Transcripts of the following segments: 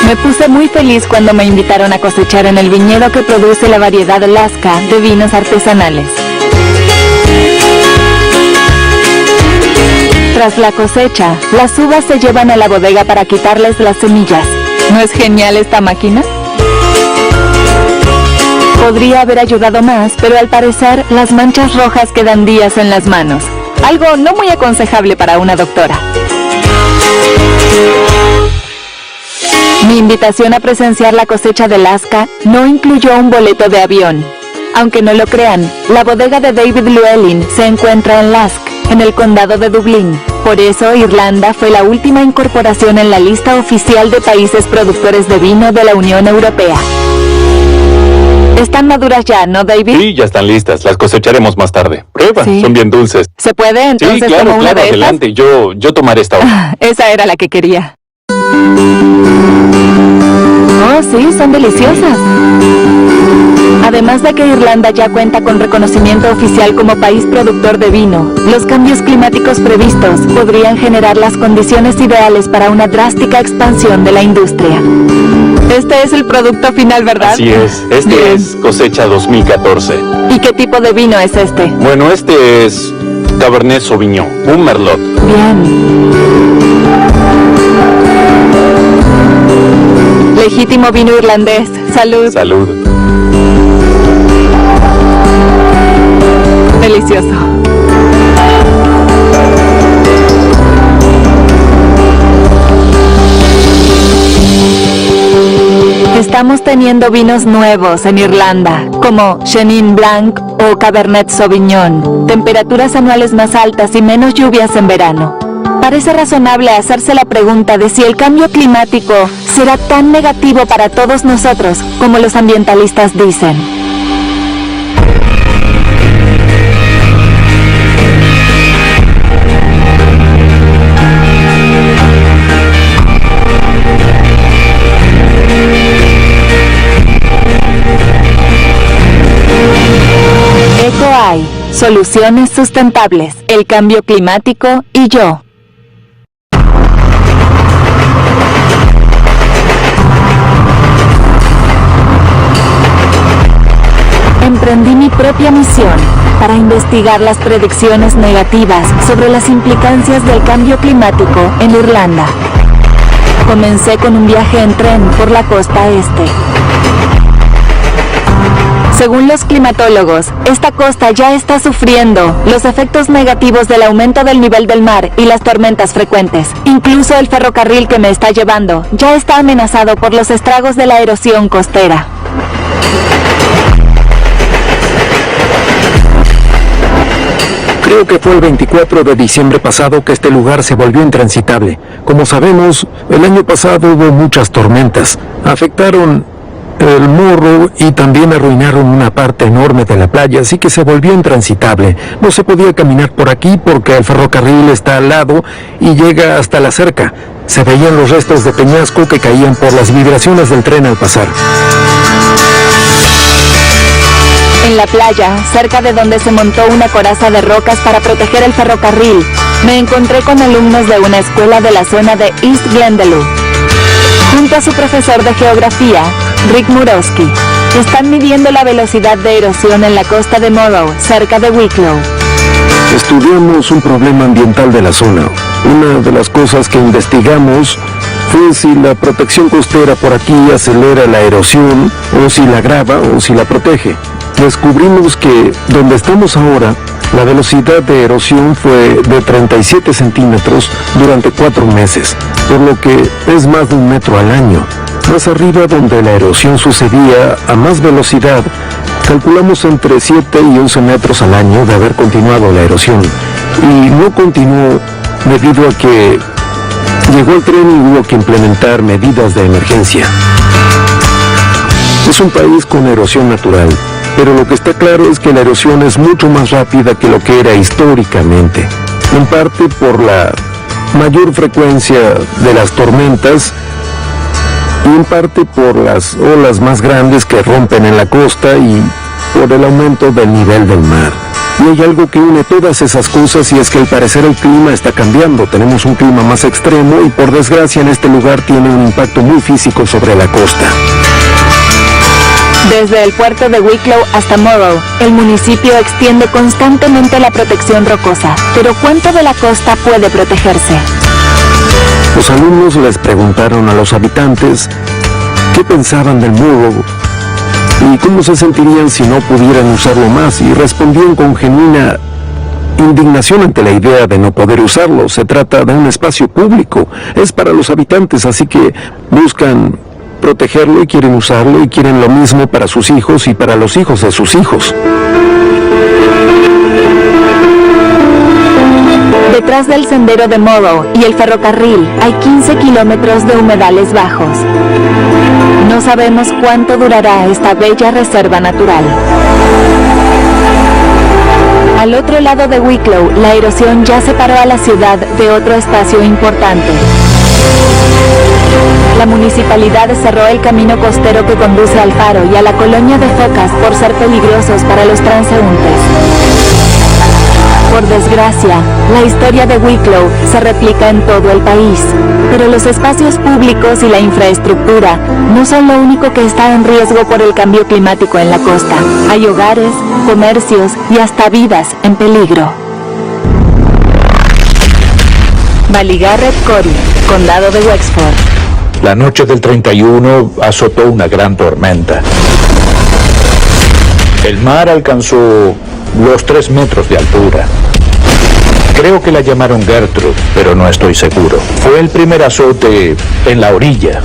Me puse muy feliz cuando me invitaron a cosechar en el viñedo que produce la variedad Lasca de vinos artesanales. Tras la cosecha, las uvas se llevan a la bodega para quitarles las semillas. ¿No es genial esta máquina? Podría haber ayudado más, pero al parecer las manchas rojas quedan días en las manos. Algo no muy aconsejable para una doctora. Mi invitación a presenciar la cosecha de Lasca no incluyó un boleto de avión. Aunque no lo crean, la bodega de David Llewellyn se encuentra en Lask, en el condado de Dublín. Por eso, Irlanda fue la última incorporación en la lista oficial de países productores de vino de la Unión Europea. Están maduras ya, ¿no, David? Sí, ya están listas. Las cosecharemos más tarde. Prueba, sí. Son bien dulces. ¿Se puede entonces? Sí, claro, como una de adelante. Yo tomaré esta hora. Esa era la que quería. Oh, sí, son deliciosas. Además de que Irlanda ya cuenta con reconocimiento oficial como país productor de vino, los cambios climáticos previstos podrían generar las condiciones ideales para una drástica expansión de la industria. Este es el producto final, ¿verdad? Así es. Este es cosecha 2014. ¿Y qué tipo de vino es este? Bueno, este es Cabernet Sauvignon, un Merlot. Bien. Legítimo vino irlandés. Salud. Salud. Delicioso. Estamos teniendo vinos nuevos en Irlanda, como Chenin Blanc o Cabernet Sauvignon. Temperaturas anuales más altas y menos lluvias en verano. Parece razonable hacerse la pregunta de si el cambio climático será tan negativo para todos nosotros como los ambientalistas dicen. EcoAI, soluciones sustentables, el cambio climático y yo. Emprendí mi propia misión para investigar las predicciones negativas sobre las implicancias del cambio climático en Irlanda. Comencé con un viaje en tren por la costa este. Según los climatólogos, esta costa ya está sufriendo los efectos negativos del aumento del nivel del mar y las tormentas frecuentes. Incluso el ferrocarril que me está llevando ya está amenazado por los estragos de la erosión costera. Creo que fue el 24 de diciembre pasado que este lugar se volvió intransitable. Como sabemos, el año pasado hubo muchas tormentas. Afectaron el morro y también arruinaron una parte enorme de la playa, así que se volvió intransitable. No se podía caminar por aquí porque el ferrocarril está al lado y llega hasta la cerca. Se veían los restos de peñasco que caían por las vibraciones del tren al pasar. En la playa, cerca de donde se montó una coraza de rocas para proteger el ferrocarril, me encontré con alumnos de una escuela de la zona de East Glendalough. Junto a su profesor de geografía, Rick Murowski, están midiendo la velocidad de erosión en la costa de Morrow, cerca de Wicklow. Estudiamos un problema ambiental de la zona. Una de las cosas que investigamos fue si la protección costera por aquí acelera la erosión, o si la agrava, o si la protege. Descubrimos que donde estamos ahora, la velocidad de erosión fue de 37 centímetros durante 4 meses, por lo que es más de 1 metro al año. Más arriba, donde la erosión sucedía a más velocidad, calculamos entre 7 y 11 metros al año de haber continuado la erosión. Y no continuó debido a que llegó el tren y hubo que implementar medidas de emergencia. Es un país con erosión natural, pero lo que está claro es que la erosión es mucho más rápida que lo que era históricamente, en parte por la mayor frecuencia de las tormentas y en parte por las olas más grandes que rompen en la costa y por el aumento del nivel del mar. Y hay algo que une todas esas cosas y es que al parecer el clima está cambiando. Tenemos un clima más extremo y por desgracia en este lugar tiene un impacto muy físico sobre la costa. Desde el puerto de Wicklow hasta Morrow, el municipio extiende constantemente la protección rocosa. Pero ¿cuánto de la costa puede protegerse? Los alumnos les preguntaron a los habitantes qué pensaban del Morrow y cómo se sentirían si no pudieran usarlo más, y respondieron con genuina indignación ante la idea de no poder usarlo. Se trata de un espacio público, es para los habitantes, así que buscan protegerlo y quieren usarlo y quieren lo mismo para sus hijos y para los hijos de sus hijos. Detrás del sendero de Morrow y el ferrocarril hay 15 kilómetros de humedales bajos. No sabemos cuánto durará esta bella reserva natural. Al otro lado de Wicklow, la erosión ya separó a la ciudad de otro espacio importante. La municipalidad cerró el camino costero que conduce al faro y a la colonia de focas por ser peligrosos para los transeúntes. Por desgracia, la historia de Wicklow se replica en todo el país, pero los espacios públicos y la infraestructura no son lo único que está en riesgo por el cambio climático en la costa. Hay hogares, comercios y hasta vidas en peligro. Ballygarrett Corrie, condado de Wexford. La noche del 31 azotó una gran tormenta. El mar alcanzó los 3 metros de altura. Creo que la llamaron Gertrude, pero no estoy seguro. Fue el primer azote en la orilla.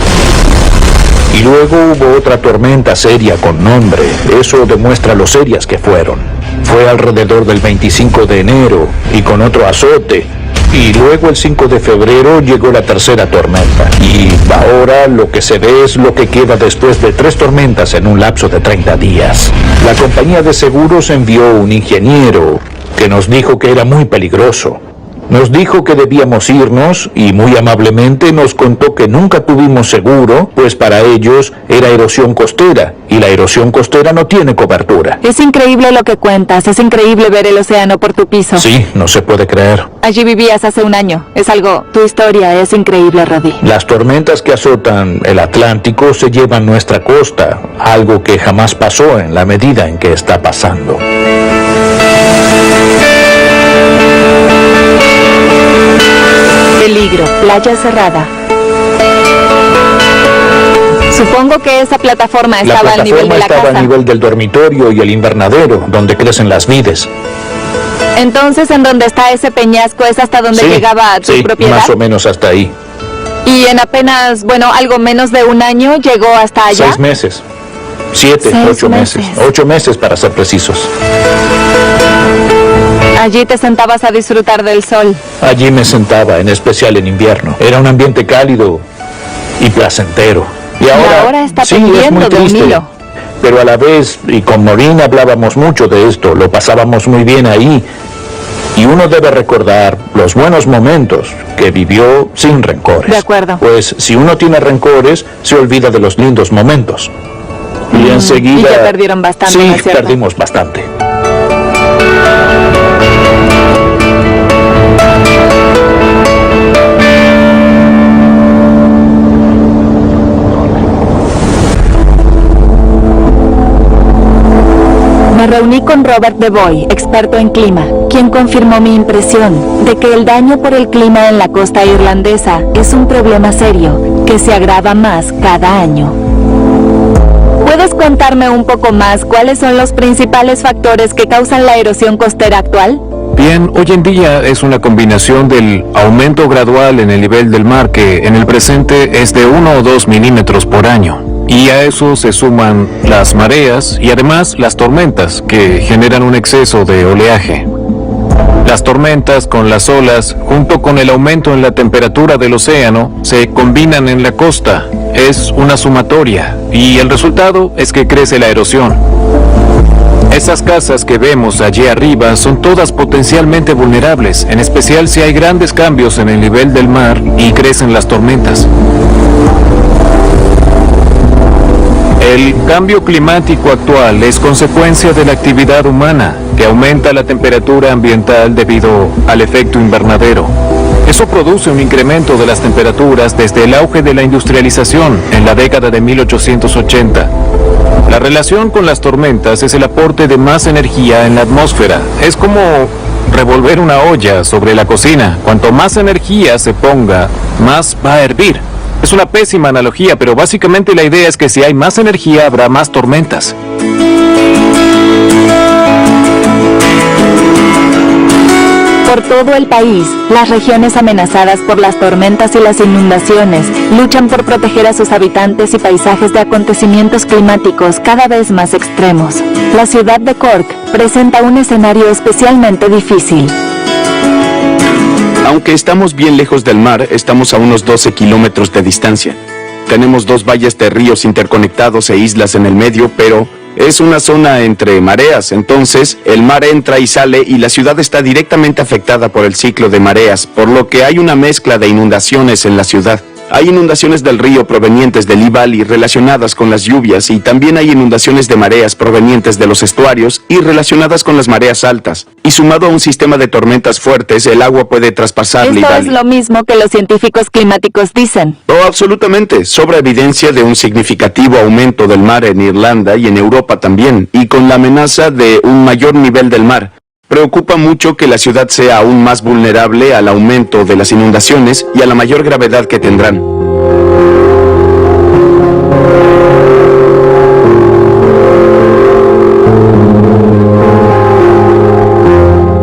Y luego hubo otra tormenta seria con nombre. Eso demuestra lo serias que fueron. Fue alrededor del 25 de enero y con otro azote. Y luego el 5 de febrero llegó la tercera tormenta. Y ahora lo que se ve es lo que queda después de 3 tormentas en un lapso de 30 días. La compañía de seguros envió un ingeniero que nos dijo que era muy peligroso. Nos dijo que debíamos irnos y muy amablemente nos contó que nunca tuvimos seguro, pues para ellos era erosión costera y la erosión costera no tiene cobertura. Es increíble lo que cuentas, es increíble ver el océano por tu piso. Sí, no se puede creer. Allí vivías hace un año, es algo, tu historia es increíble, Roddy. Las tormentas que azotan el Atlántico se llevan nuestra costa, algo que jamás pasó en la medida en que está pasando. Peligro, playa cerrada. Supongo que esa plataforma estaba al nivel de la casa. Estaba a nivel del dormitorio y el invernadero, donde crecen las vides. Entonces, ¿en donde está ese peñasco es hasta donde llegaba tu propiedad? Más o menos hasta ahí. Y en apenas, algo menos de un año llegó hasta allá. 6 meses. 7, 8 meses. 8 meses para ser precisos. Allí te sentabas a disfrutar del sol. Allí me sentaba, en especial en invierno. Era un ambiente cálido y placentero. Y ahora está pendiendo de un hilo. Pero a la vez, y con Maureen hablábamos mucho de esto, lo pasábamos muy bien ahí. Y uno debe recordar los buenos momentos que vivió sin rencores. De acuerdo. Pues si uno tiene rencores, se olvida de los lindos momentos. Y enseguida... Y ya perdieron bastante, sí, ¿no es cierto? Perdimos bastante. Me reuní con Robert DeBoy, experto en clima, quien confirmó mi impresión de que el daño por el clima en la costa irlandesa es un problema serio que se agrava más cada año. ¿Puedes contarme un poco más cuáles son los principales factores que causan la erosión costera actual? Bien, hoy en día es una combinación del aumento gradual en el nivel del mar, que en el presente es de 1 o 2 milímetros por año. Y a eso se suman las mareas y además las tormentas, que generan un exceso de oleaje. Las tormentas con las olas, junto con el aumento en la temperatura del océano, se combinan en la costa. Es una sumatoria y el resultado es que crece la erosión. Esas casas que vemos allí arriba son todas potencialmente vulnerables, en especial si hay grandes cambios en el nivel del mar y crecen las tormentas. El cambio climático actual es consecuencia de la actividad humana, que aumenta la temperatura ambiental debido al efecto invernadero. Eso produce un incremento de las temperaturas desde el auge de la industrialización en la década de 1880. La relación con las tormentas es el aporte de más energía en la atmósfera. Es como revolver una olla sobre la cocina. Cuanto más energía se ponga, más va a hervir. Es una pésima analogía, pero básicamente la idea es que si hay más energía, habrá más tormentas. Por todo el país, las regiones amenazadas por las tormentas y las inundaciones luchan por proteger a sus habitantes y paisajes de acontecimientos climáticos cada vez más extremos. La ciudad de Cork presenta un escenario especialmente difícil. Aunque estamos bien lejos del mar, estamos a unos 12 kilómetros de distancia. Tenemos 2 valles de ríos interconectados e islas en el medio, pero es una zona entre mareas, entonces el mar entra y sale y la ciudad está directamente afectada por el ciclo de mareas, por lo que hay una mezcla de inundaciones en la ciudad. Hay inundaciones del río provenientes del Lee Valley relacionadas con las lluvias y también hay inundaciones de mareas provenientes de los estuarios y relacionadas con las mareas altas. Y sumado a un sistema de tormentas fuertes, el agua puede traspasar Lee Valley. Esto es lo mismo que los científicos climáticos dicen. Oh, absolutamente. Sobra evidencia de un significativo aumento del mar en Irlanda y en Europa también, y con la amenaza de un mayor nivel del mar. Preocupa mucho que la ciudad sea aún más vulnerable al aumento de las inundaciones y a la mayor gravedad que tendrán.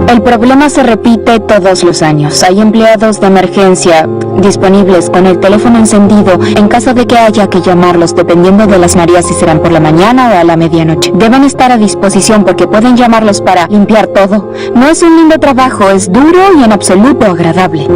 El problema se repite todos los años. Hay empleados de emergencia disponibles con el teléfono encendido en caso de que haya que llamarlos, dependiendo de las mareas si serán por la mañana o a la medianoche. Deben estar a disposición porque pueden llamarlos para limpiar todo. No es un lindo trabajo, es duro y en absoluto agradable.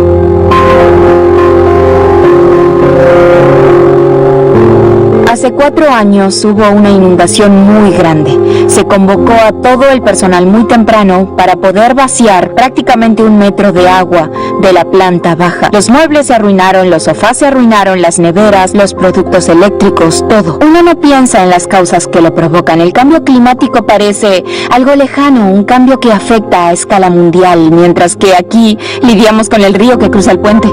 Hace 4 años hubo una inundación muy grande. Se convocó a todo el personal muy temprano para poder vaciar prácticamente 1 metro de agua de la planta baja. Los muebles se arruinaron, los sofás se arruinaron, las neveras, los productos eléctricos, todo. Uno no piensa en las causas que lo provocan. El cambio climático parece algo lejano, un cambio que afecta a escala mundial, mientras que aquí lidiamos con el río que cruza el puente.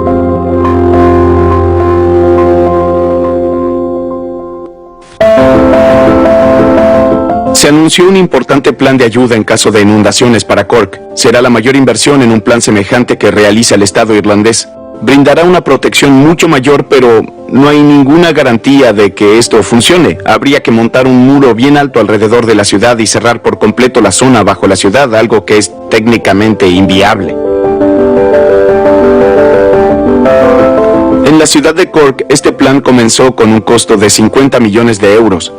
Se anunció un importante plan de ayuda en caso de inundaciones para Cork. Será la mayor inversión en un plan semejante que realiza el Estado irlandés. Brindará una protección mucho mayor, pero no hay ninguna garantía de que esto funcione. Habría que montar un muro bien alto alrededor de la ciudad y cerrar por completo la zona bajo la ciudad, algo que es técnicamente inviable. En la ciudad de Cork, este plan comenzó con un costo de 50 millones de euros.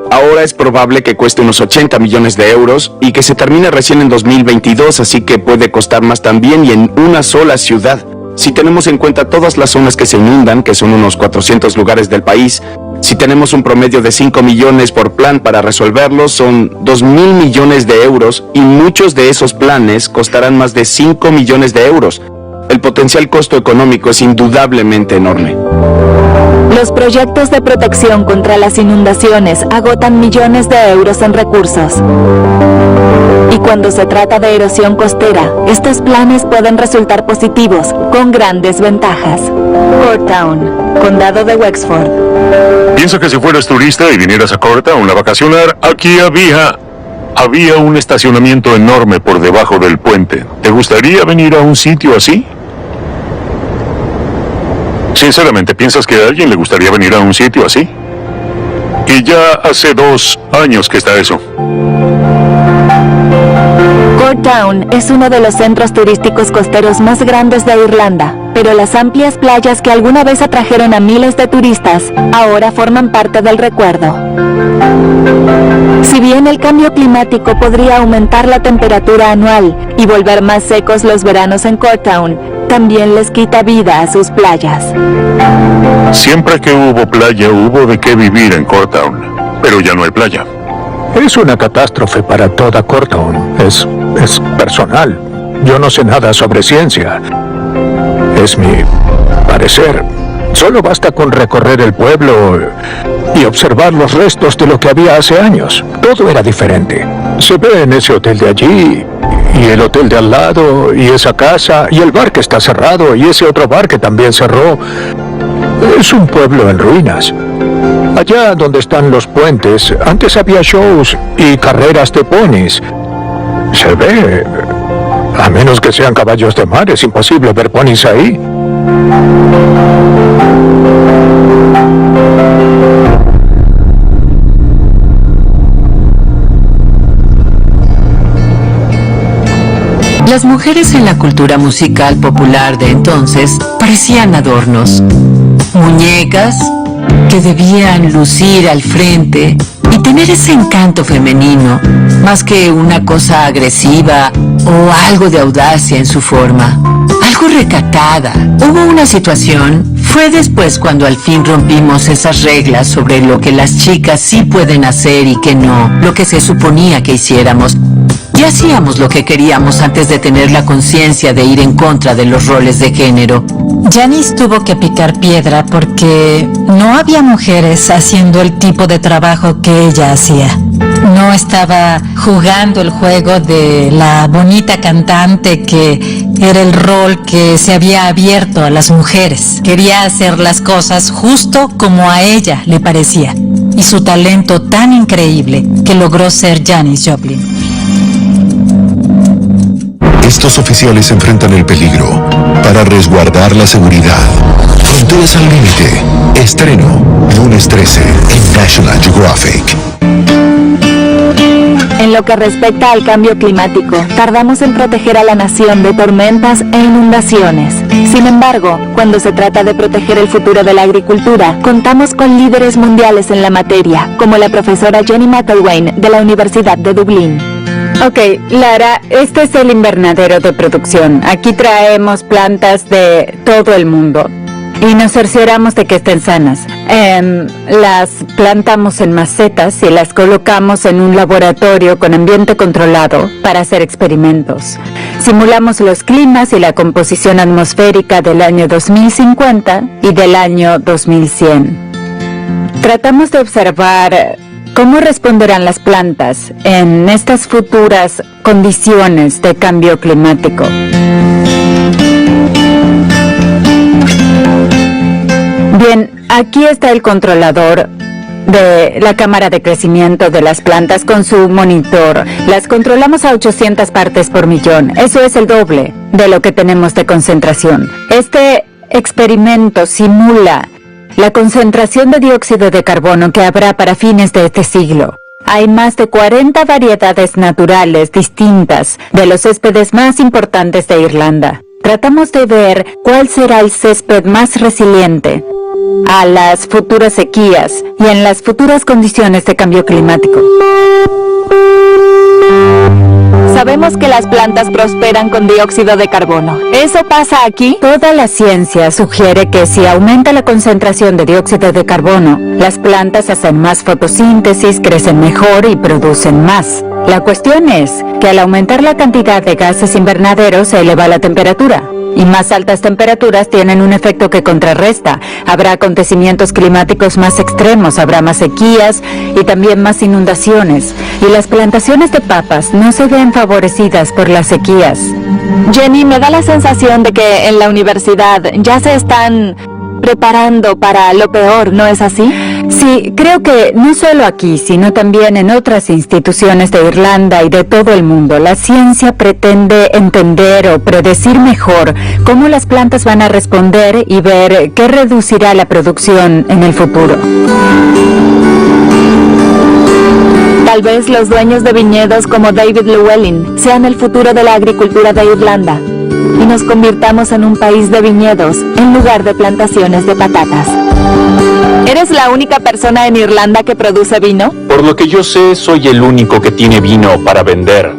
Ahora es probable que cueste unos 80 millones de euros y que se termine recién en 2022, así que puede costar más también y en una sola ciudad. Si tenemos en cuenta todas las zonas que se inundan, que son unos 400 lugares del país, si tenemos un promedio de 5 millones por plan para resolverlo, son 2.000 millones de euros y muchos de esos planes costarán más de 5 millones de euros. El potencial costo económico es indudablemente enorme. Los proyectos de protección contra las inundaciones agotan millones de euros en recursos. Y cuando se trata de erosión costera, estos planes pueden resultar positivos, con grandes ventajas. Cork Town, Condado de Wexford. Piensa que si fueras turista y vinieras a Cork Town a vacacionar, aquí había un estacionamiento enorme por debajo del puente. ¿Te gustaría venir a un sitio así? Sinceramente, ¿piensas que a alguien le gustaría venir a un sitio así? Y ya hace 2 años que está eso. Cork Town es uno de los centros turísticos costeros más grandes de Irlanda, pero las amplias playas que alguna vez atrajeron a miles de turistas ahora forman parte del recuerdo. Si bien el cambio climático podría aumentar la temperatura anual y volver más secos los veranos en Cork Town, también les quita vida a sus playas. Siempre que hubo playa, hubo de qué vivir en Cork Town, pero ya no hay playa. Es una catástrofe para toda Cork Town. Es personal. Yo no sé nada sobre ciencia. Es mi parecer. Solo basta con recorrer el pueblo y observar los restos de lo que había hace años. Todo era diferente. Se ve en ese hotel de allí, y el hotel de al lado, y esa casa, y el bar que está cerrado, y ese otro bar que también cerró. Es un pueblo en ruinas. Allá donde están los puentes, antes había shows y carreras de ponis. Se ve... A menos que sean caballos de mar, es imposible ver ponis ahí. Las mujeres en la cultura musical popular de entonces parecían adornos, muñecas que debían lucir al frente y tener ese encanto femenino, más que una cosa agresiva o algo de audacia en su forma, algo recatada. Hubo una situación, fue después cuando al fin rompimos esas reglas sobre lo que las chicas sí pueden hacer y que no, lo que se suponía que hiciéramos. Y hacíamos lo que queríamos antes de tener la conciencia de ir en contra de los roles de género. Janice tuvo que picar piedra porque no había mujeres haciendo el tipo de trabajo que ella hacía. No estaba jugando el juego de la bonita cantante que era el rol que se había abierto a las mujeres. Quería hacer las cosas justo como a ella le parecía. Y su talento tan increíble que logró ser Janis Joplin. Estos oficiales enfrentan el peligro para resguardar la seguridad. Fronteras al límite. Estreno lunes 13 en National Geographic. En lo que respecta al cambio climático, tardamos en proteger a la nación de tormentas e inundaciones. Sin embargo, cuando se trata de proteger el futuro de la agricultura, contamos con líderes mundiales en la materia, como la profesora Jenny McElwain de la Universidad de Dublín. Ok, Lara, este es el invernadero de producción. Aquí traemos plantas de todo el mundo y nos cercioramos de que estén sanas. Las plantamos en macetas y las colocamos en un laboratorio con ambiente controlado para hacer experimentos. Simulamos los climas y la composición atmosférica del año 2050 y del año 2100. Tratamos de observar ¿cómo responderán las plantas en estas futuras condiciones de cambio climático? Bien, aquí está el controlador de la cámara de crecimiento de las plantas con su monitor. Las controlamos a 800 partes por millón. Eso es el doble de lo que tenemos de concentración. Este experimento simula la concentración de dióxido de carbono que habrá para fines de este siglo. Hay más de 40 variedades naturales distintas de los céspedes más importantes de Irlanda. Tratamos de ver cuál será el césped más resiliente a las futuras sequías y en las futuras condiciones de cambio climático. Sabemos que las plantas prosperan con dióxido de carbono. ¿Eso pasa aquí? Toda la ciencia sugiere que si aumenta la concentración de dióxido de carbono, las plantas hacen más fotosíntesis, crecen mejor y producen más. La cuestión es que al aumentar la cantidad de gases invernaderos se eleva la temperatura. Y más altas temperaturas tienen un efecto que contrarresta. Habrá acontecimientos climáticos más extremos, habrá más sequías y también más inundaciones. Y las plantaciones de papas no se ven favorecidas por las sequías. Jenny, me da la sensación de que en la universidad ya se están preparando para lo peor, ¿no es así? Sí, creo que no solo aquí, sino también en otras instituciones de Irlanda y de todo el mundo, la ciencia pretende entender o predecir mejor cómo las plantas van a responder y ver qué reducirá la producción en el futuro. Tal vez los dueños de viñedos como David Llewellyn sean el futuro de la agricultura de Irlanda y nos convirtamos en un país de viñedos en lugar de plantaciones de patatas. ¿Eres la única persona en Irlanda que produce vino? Por lo que yo sé, soy el único que tiene vino para vender.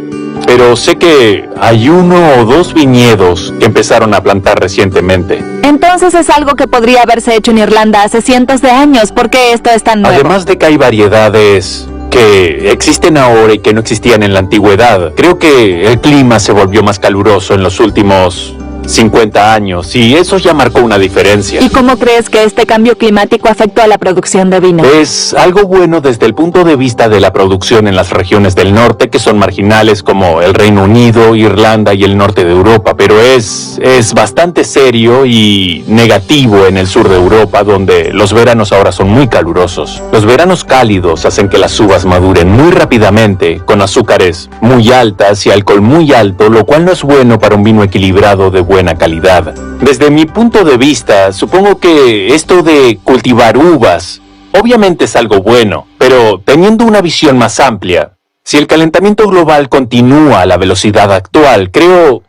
Pero sé que hay 1 o 2 viñedos que empezaron a plantar recientemente. Entonces es algo que podría haberse hecho en Irlanda hace cientos de años. ¿Por qué esto es tan nuevo? Además de que hay variedades que existen ahora y que no existían en la antigüedad. Creo que el clima se volvió más caluroso en los últimos 50 años y eso ya marcó una diferencia. ¿Y cómo crees que este cambio climático afectó a la producción de vino? Es algo bueno desde el punto de vista de la producción en las regiones del norte, que son marginales como el Reino Unido, Irlanda y el norte de Europa, pero es bastante serio y negativo en el sur de Europa, donde los veranos ahora son muy calurosos. Los veranos cálidos hacen que las uvas maduren muy rápidamente, con azúcares muy altas y alcohol muy alto, lo cual no es bueno para un vino equilibrado de buena calidad. Desde mi punto de vista, supongo que esto de cultivar uvas obviamente es algo bueno, pero teniendo una visión más amplia, si el calentamiento global continúa a la velocidad actual, creo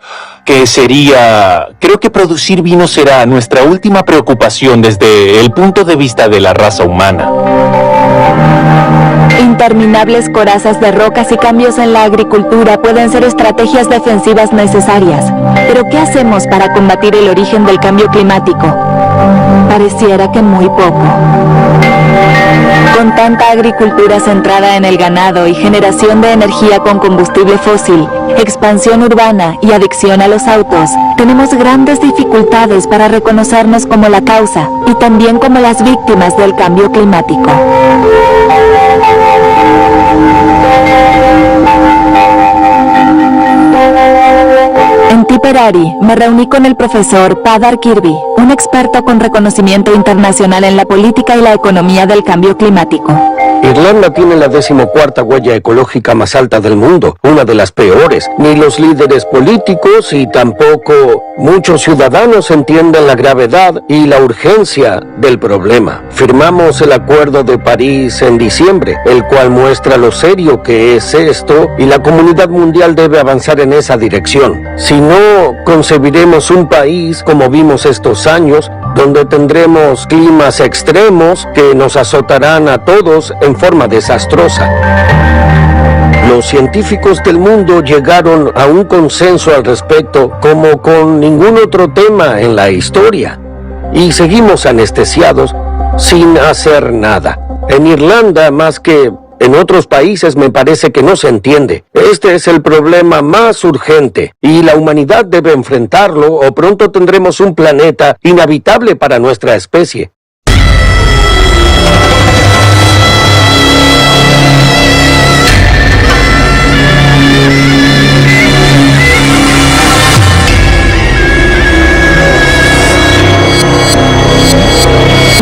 que producir vino será nuestra última preocupación desde el punto de vista de la raza humana. Interminables corazas de rocas y cambios en la agricultura pueden ser estrategias defensivas necesarias. Pero ¿qué hacemos para combatir el origen del cambio climático? Pareciera que muy poco. Con tanta agricultura centrada en el ganado y generación de energía con combustible fósil, expansión urbana y adicción a los autos, tenemos grandes dificultades para reconocernos como la causa y también como las víctimas del cambio climático. En Tipperary me reuní con el profesor Padar Kirby, un experto con reconocimiento internacional en la política y la economía del cambio climático. Irlanda tiene la 14ª huella ecológica más alta del mundo, una de las peores. Ni los líderes políticos y tampoco muchos ciudadanos entienden la gravedad y la urgencia del problema. Firmamos el Acuerdo de París en diciembre, el cual muestra lo serio que es esto y la comunidad mundial debe avanzar en esa dirección. Si no, concebiremos un país como vimos estos años, donde tendremos climas extremos que nos azotarán a todos en forma desastrosa. Los científicos del mundo llegaron a un consenso al respecto como con ningún otro tema en la historia. Y seguimos anestesiados sin hacer nada. En Irlanda, más que en otros países, me parece que no se entiende. Este es el problema más urgente y la humanidad debe enfrentarlo o pronto tendremos un planeta inhabitable para nuestra especie.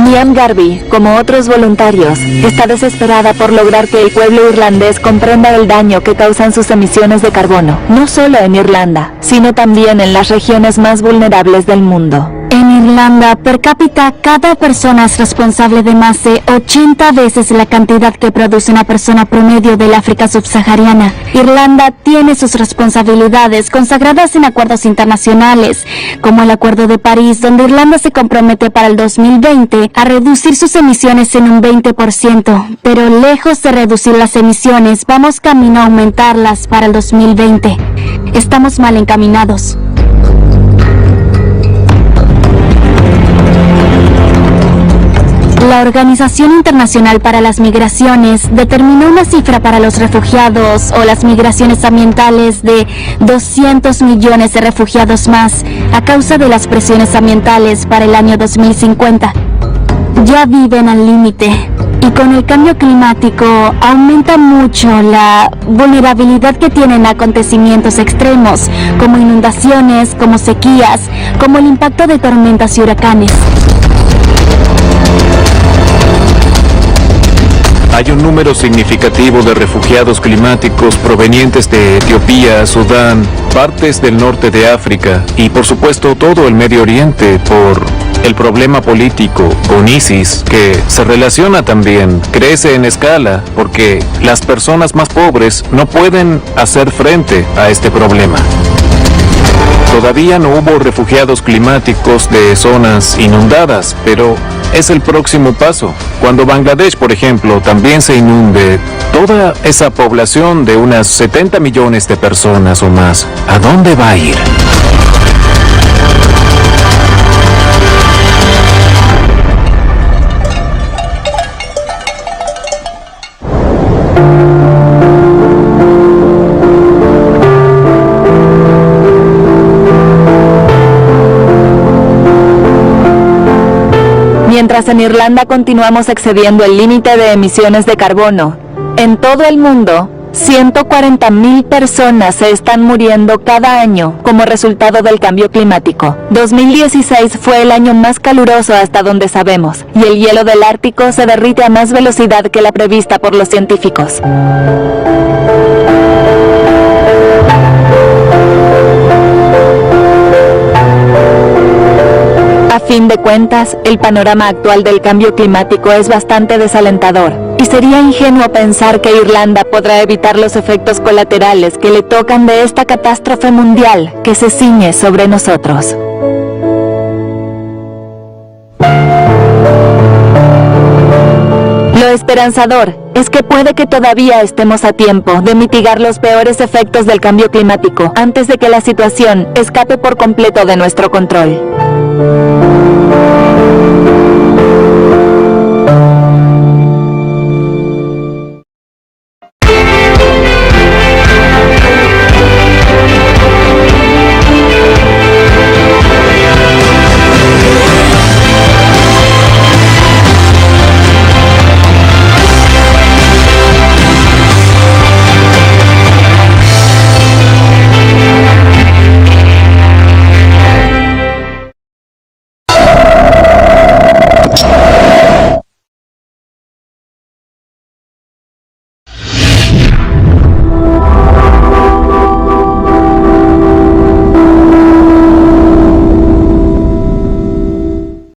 Niamh Garvey, como otros voluntarios, está desesperada por lograr que el pueblo irlandés comprenda el daño que causan sus emisiones de carbono, no solo en Irlanda, sino también en las regiones más vulnerables del mundo. En Irlanda, per cápita, cada persona es responsable de más de 80 veces la cantidad que produce una persona promedio del África subsahariana. Irlanda tiene sus responsabilidades consagradas en acuerdos internacionales, como el Acuerdo de París, donde Irlanda se compromete para el 2020 a reducir sus emisiones en un 20%, pero lejos de reducir las emisiones, vamos camino a aumentarlas para el 2020. Estamos mal encaminados. La Organización Internacional para las Migraciones determinó una cifra para los refugiados o las migraciones ambientales de 200 millones de refugiados más a causa de las presiones ambientales para el año 2050. Ya viven al límite y con el cambio climático aumenta mucho la vulnerabilidad que tienen a acontecimientos extremos como inundaciones, como sequías, como el impacto de tormentas y huracanes. Hay un número significativo de refugiados climáticos provenientes de Etiopía, Sudán, partes del norte de África y por supuesto todo el Medio Oriente por el problema político con ISIS, que se relaciona también, crece en escala porque las personas más pobres no pueden hacer frente a este problema. Todavía no hubo refugiados climáticos de zonas inundadas, pero es el próximo paso. Cuando Bangladesh, por ejemplo, también se inunde, toda esa población de unas 70 millones de personas o más, ¿a dónde va a ir? mientras en Irlanda continuamos excediendo el límite de emisiones de carbono, en todo el mundo, 140,000 personas se están muriendo cada año como resultado del cambio climático. 2016 fue el año más caluroso hasta donde sabemos, y el hielo del Ártico se derrite a más velocidad que la prevista por los científicos. A fin de cuentas, el panorama actual del cambio climático es bastante desalentador, y sería ingenuo pensar que Irlanda podrá evitar los efectos colaterales que le tocan de esta catástrofe mundial que se ciñe sobre nosotros. Lo esperanzador es que puede que todavía estemos a tiempo de mitigar los peores efectos del cambio climático antes de que la situación escape por completo de nuestro control.